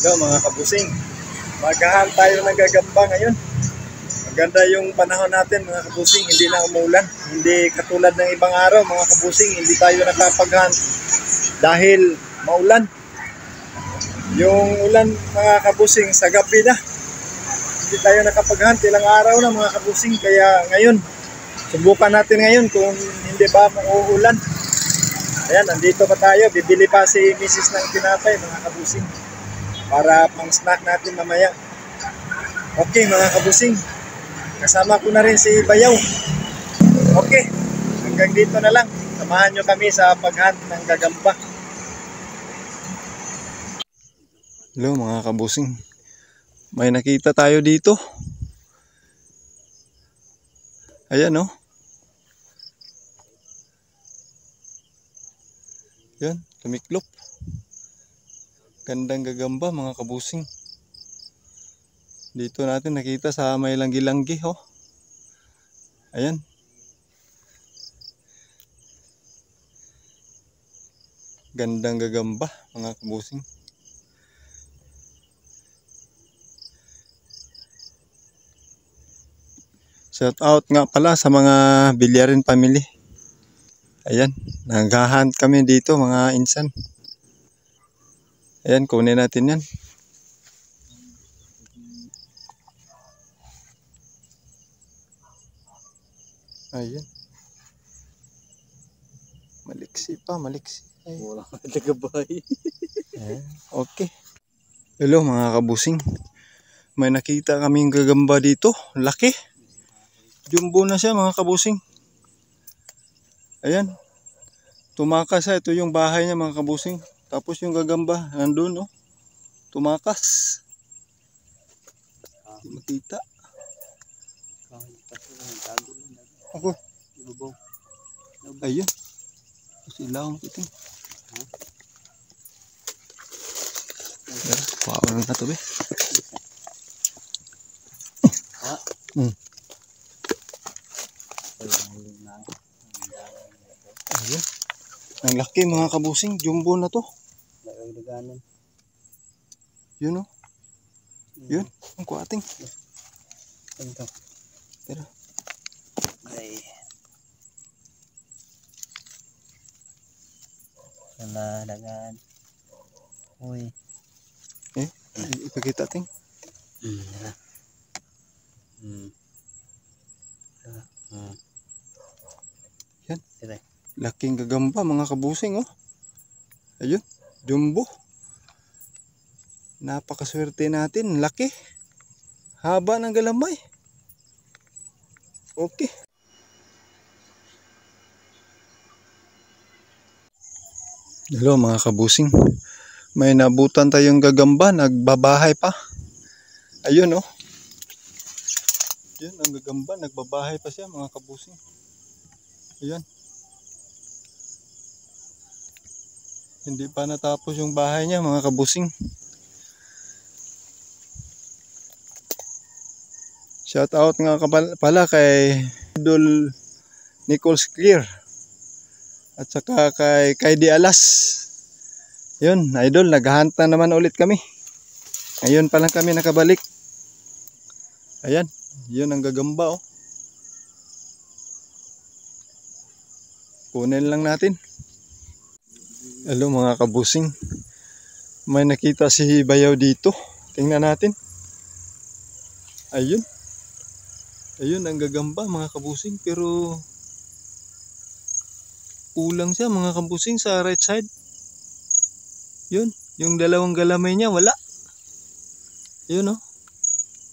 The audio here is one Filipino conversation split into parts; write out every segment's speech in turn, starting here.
Yo, mga kabusing, maghahan tayo ng gagamba ngayon. Maganda yung panahon natin mga kabusing, hindi na umulan. Hindi katulad ng ibang araw mga kabusing, hindi tayo nakapaghan dahil maulan. Yung ulan mga kabusing sa gabi na, hindi tayo nakapaghan, ilang araw na mga kabusing. Kaya ngayon, subukan natin ngayon kung hindi ba mauulan. Ayan, nandito pa tayo, bibili pa si Mrs. ng tinapay mga kabusing para pang snack natin mamaya. Okay mga kabusing, kasama ko na rin si Bayaw. Okay, hanggang dito na lang. Samahan nyo kami sa paghunt ng gagamba. Hello mga kabusing, may nakita tayo dito. Ayan o. Yan, tumiklop. Gandang gagamba mga kabusing. Dito natin nakita sa may langgi-langgi oh. Ayan. Gandang gagamba mga kabusing. Shout out nga pala sa mga Bilyarin family. Ayan, naghahunt kami dito mga insan. Ayan, kunin natin yan. Ayan. Maliksi pa, maliksi. Wala ka tagabay. Okay. Hello mga kabusing. May nakita kaming gagamba dito. Laki. Jumbo na siya mga kabusing. Ayan. Tumakas ha. Ito yung bahay niya mga kabusing. Tapos yung gagamba nandun oh. Tumakas. Hindi makita. Ako. Ayun. Sila ang kiting. Wow, lang na to be. Ayun. Ang laki mga kabusing. Jumbo na to. Yun o. Yun. Ang kuating. Pero. Ay. Nalalagan. Uy. Ipakita ting. Yan. Laking gagamba mga kabusing oh. Ayun. Jumbo. Napakaswerte natin. Laki. Haba ng galamay. Okay. Hello mga kabusing. May nabutan tayong gagamba. Nagbabahay pa. Ayun oh. Yun ang gagamba. Nagbabahay pa siya mga kabusing. Ayan. Hindi pa natapos yung bahay niya mga kabusing. Shout out nga pala kay Idol Nichols Clear at saka kay Di Alas. Yun, Idol, naghahunt na naman ulit kami. Ngayon pa lang kami nakabalik. Ayan, yun ang gagamba oh. Kunin lang natin. Hello mga kabusing. May nakita si Bayaw dito. Tingnan natin. Ayun. Ayun ang gagamba mga kabusing, pero kulang siya mga kabusing sa right side. Yun, yung dalawang galamay niya wala. Yun oh.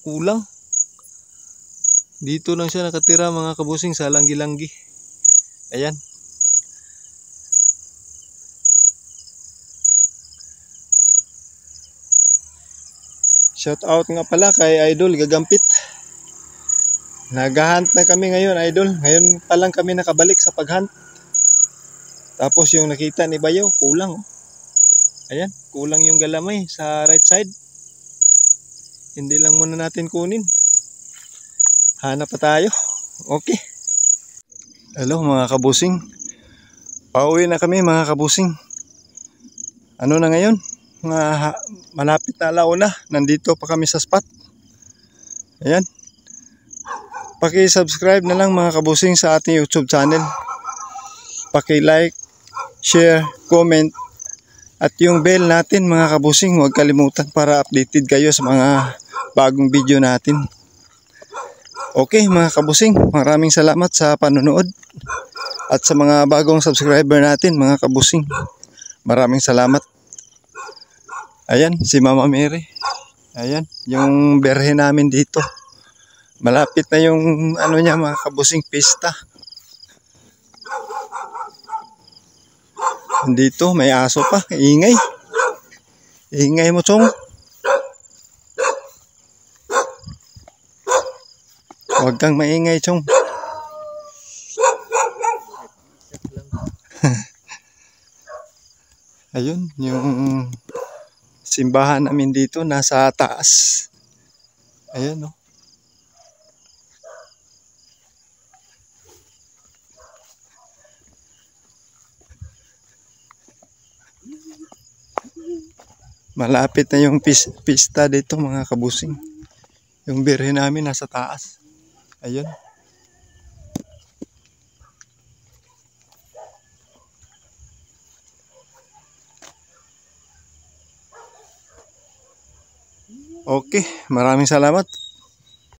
Kulang. Dito lang siya nakatira mga kabusing sa langgi-langgi. Ayan. Shout out nga pala kay Idol Gagampit. Naghahunt na kami ngayon Idol. Ngayon pa lang kami nakabalik sa paghunt. Tapos yung nakita ni Bayaw, kulang oh. Ayan, kulang yung galamay sa right side. Hindi lang muna natin kunin. Hanap pa tayo. Okay. Hello mga kabusing. Pauwi na kami mga kabusing. Ano na ngayon? malapit na alauna. Nandito pa kami sa spot. Ayan. Paki-subscribe na lang mga kabusing sa ating YouTube channel. Paki-like, share, comment, at yung bell natin mga kabusing, huwag kalimutan para updated kayo sa mga bagong video natin. Okay mga kabusing, maraming salamat sa panonood. At sa mga bagong subscriber natin mga kabusing, maraming salamat. Ayan, si Mama Mary. Ayan, yung berhe namin dito. Malapit na yung ano niya mga kabusing, pista. Dito may aso pa, ingay. Ingay mo, Chong. Huwag kang maingay, Chong. Ayun, yung simbahan namin dito nasa taas. Ayun, no. Malapit na yung pista dito mga kabusing. Yung birhe namin nasa taas. Ayun. Okay, maraming salamat.